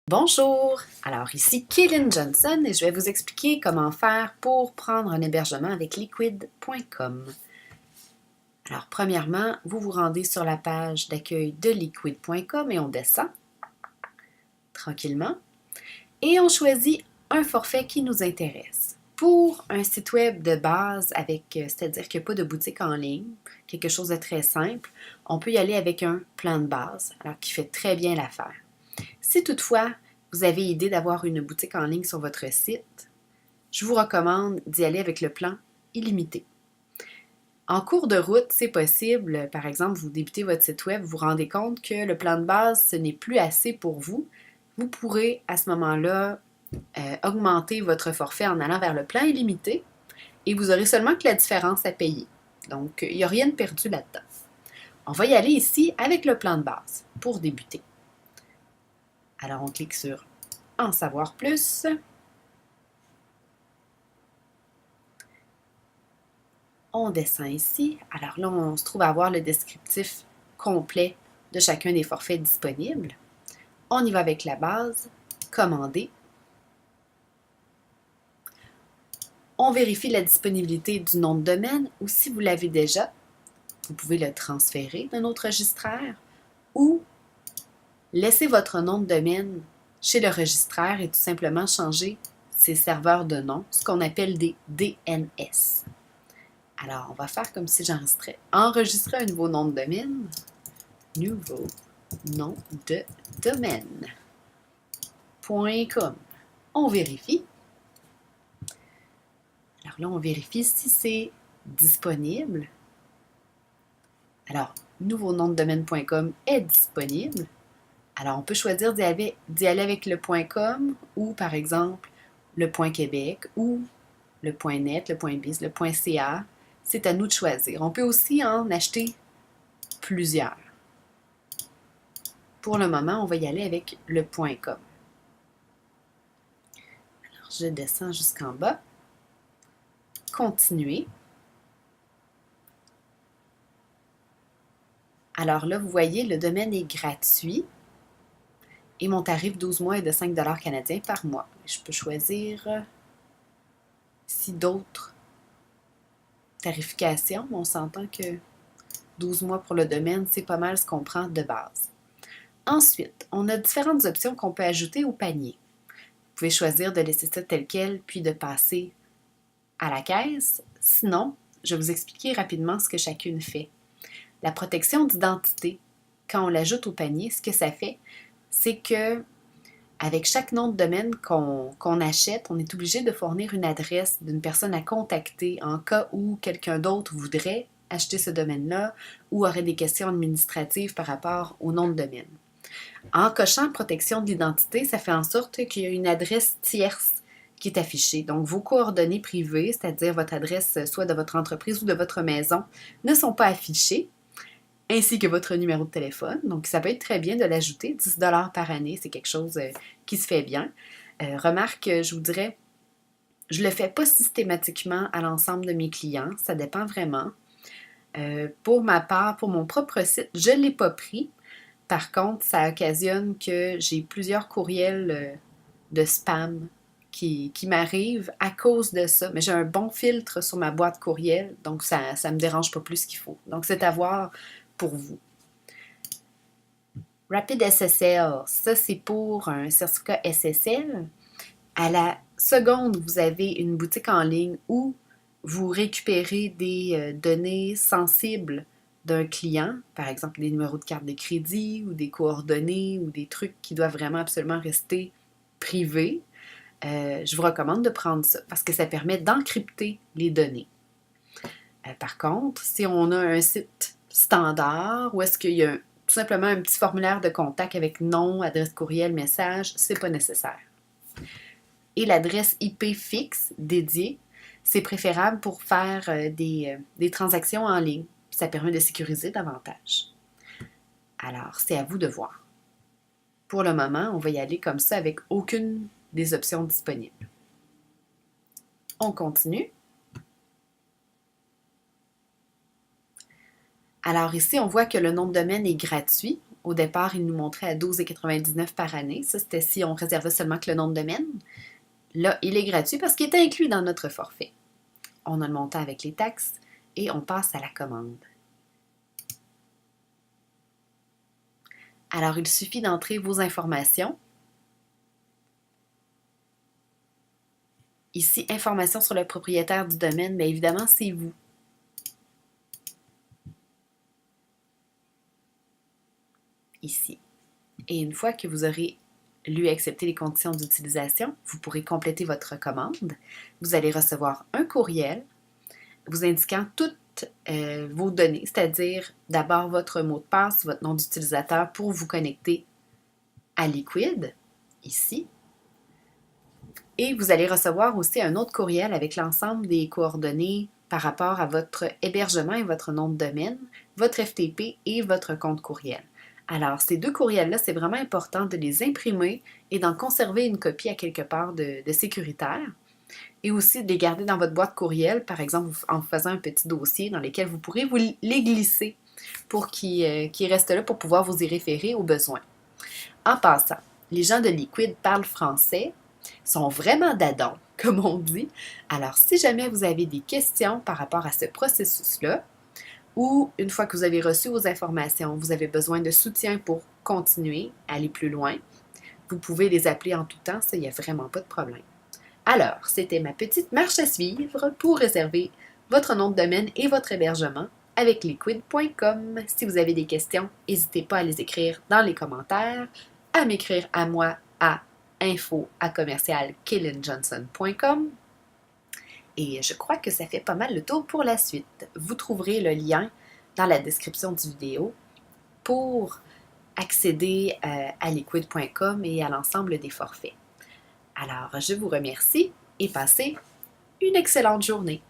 Bonjour! Alors ici Kaylin Johnson et je vais vous expliquer comment faire pour prendre un hébergement avec liquid.com. Alors premièrement, vous vous rendez sur la page d'accueil de liquid.com et on descend tranquillement et on choisit un forfait qui nous intéresse. Pour un site web de base c'est-à-dire qu'il n'y a pas de boutique en ligne, quelque chose de très simple, on peut y aller avec un plan de base, alors qui fait très bien l'affaire. Si toutefois, vous avez idée d'avoir une boutique en ligne sur votre site, je vous recommande d'y aller avec le plan illimité. En cours de route, c'est possible, par exemple, vous débutez votre site web, vous vous rendez compte que le plan de base, ce n'est plus assez pour vous. Vous pourrez à ce moment-là augmenter votre forfait en allant vers le plan illimité et vous aurez seulement que la différence à payer. Donc, il n'y a rien de perdu là-dedans. On va y aller ici avec le plan de base pour débuter. Alors, on clique sur « En savoir plus ». On descend ici. Alors là, on se trouve à avoir le descriptif complet de chacun des forfaits disponibles. On y va avec la base, commander. On vérifie la disponibilité du nom de domaine ou si vous l'avez déjà, vous pouvez le transférer d'un autre registraire ou laisser votre nom de domaine chez le registraire et tout simplement changer ses serveurs de nom, ce qu'on appelle des DNS. Alors, on va faire comme si j'enregistrais. Enregistrer un nouveau nom de domaine. Nouveau nom de domaine. .com. On vérifie. Alors là, on vérifie si c'est disponible. Alors, nouveau nom de domaine.com est disponible. Alors, on peut choisir d'y aller avec le .com ou, par exemple, le .québec ou le .net, le .biz, le .ca. C'est à nous de choisir. On peut aussi en acheter plusieurs. Pour le moment, on va y aller avec le .com. Alors, je descends jusqu'en bas. Continuer. Alors là, vous voyez, le domaine est gratuit et mon tarif 12 mois est de 5 canadiens par mois. Je peux choisir ici d'autres tarifications. On s'entend que 12 mois pour le domaine, c'est pas mal ce qu'on prend de base. Ensuite, on a différentes options qu'on peut ajouter au panier. Vous pouvez choisir de laisser ça tel quel, puis de passer à la caisse. Sinon, je vais vous expliquer rapidement ce que chacune fait. La protection d'identité, quand on l'ajoute au panier, ce que ça fait, c'est que avec chaque nom de domaine qu'on achète, on est obligé de fournir une adresse d'une personne à contacter en cas où quelqu'un d'autre voudrait acheter ce domaine-là ou aurait des questions administratives par rapport au nom de domaine. En cochant protection de l'identité, ça fait en sorte qu'il y a une adresse tierce qui est affichée. Donc, vos coordonnées privées, c'est-à-dire votre adresse soit de votre entreprise ou de votre maison, ne sont pas affichées, ainsi que votre numéro de téléphone. Donc, ça peut être très bien de l'ajouter. 10 par année, c'est quelque chose qui se fait bien. Remarque, je vous dirais, je ne le fais pas systématiquement à l'ensemble de mes clients. Ça dépend vraiment. Pour ma part, pour mon propre site, je ne l'ai pas pris. Par contre, ça occasionne que j'ai plusieurs courriels de spam qui m'arrivent à cause de ça. Mais j'ai un bon filtre sur ma boîte courriel, donc ça ne me dérange pas plus qu'il faut. Donc, c'est à voir pour vous. Rapid SSL, ça c'est pour un certificat SSL. À la seconde, vous avez une boutique en ligne où vous récupérez des données sensibles d'un client, par exemple des numéros de carte de crédit ou des coordonnées ou des trucs qui doivent vraiment absolument rester privés. Je vous recommande de prendre ça parce que ça permet d'encrypter les données. Par contre, si on a un site standard où est-ce qu'il y a tout simplement un petit formulaire de contact avec nom, adresse courriel, message, c'est pas nécessaire. Et l'adresse IP fixe dédiée, c'est préférable pour faire des transactions en ligne. Ça permet de sécuriser davantage. Alors, c'est à vous de voir. Pour le moment, on va y aller comme ça avec aucune des options disponibles. On continue. Alors ici, on voit que le nom de domaine est gratuit. Au départ, il nous montrait à 12,99 par année. Ça, c'était si on réservait seulement que le nom de domaine. Là, il est gratuit parce qu'il est inclus dans notre forfait. On a le montant avec les taxes et on passe à la commande. Alors, il suffit d'entrer vos informations. Ici, information sur le propriétaire du domaine, bien évidemment, c'est vous. Ici. Et une fois que vous aurez lu et accepté les conditions d'utilisation, vous pourrez compléter votre commande. Vous allez recevoir un courriel vous indiquant toutes vos données, c'est-à-dire d'abord votre mot de passe, votre nom d'utilisateur pour vous connecter à Liquid, ici. Et vous allez recevoir aussi un autre courriel avec l'ensemble des coordonnées par rapport à votre hébergement et votre nom de domaine, votre FTP et votre compte courriel. Alors, ces deux courriels-là, c'est vraiment important de les imprimer et d'en conserver une copie à quelque part de sécuritaire. Et aussi de les garder dans votre boîte courriel, par exemple en faisant un petit dossier dans lequel vous pourrez vous les glisser pour qu'ils restent là pour pouvoir vous y référer au besoin. En passant, les gens de Liquid parlent français, sont vraiment dadons, comme on dit. Alors, si jamais vous avez des questions par rapport à ce processus-là, ou une fois que vous avez reçu vos informations, vous avez besoin de soutien pour continuer, aller plus loin, vous pouvez les appeler en tout temps, ça, il n'y a vraiment pas de problème. Alors, c'était ma petite marche à suivre pour réserver votre nom de domaine et votre hébergement avec liquid.com. Si vous avez des questions, n'hésitez pas à les écrire dans les commentaires, à m'écrire à moi à info@commercialkelenjohnson.com. Et je crois que ça fait pas mal le tour pour la suite. Vous trouverez le lien dans la description du vidéo pour accéder à liquid.com et à l'ensemble des forfaits. Alors, je vous remercie et passez une excellente journée.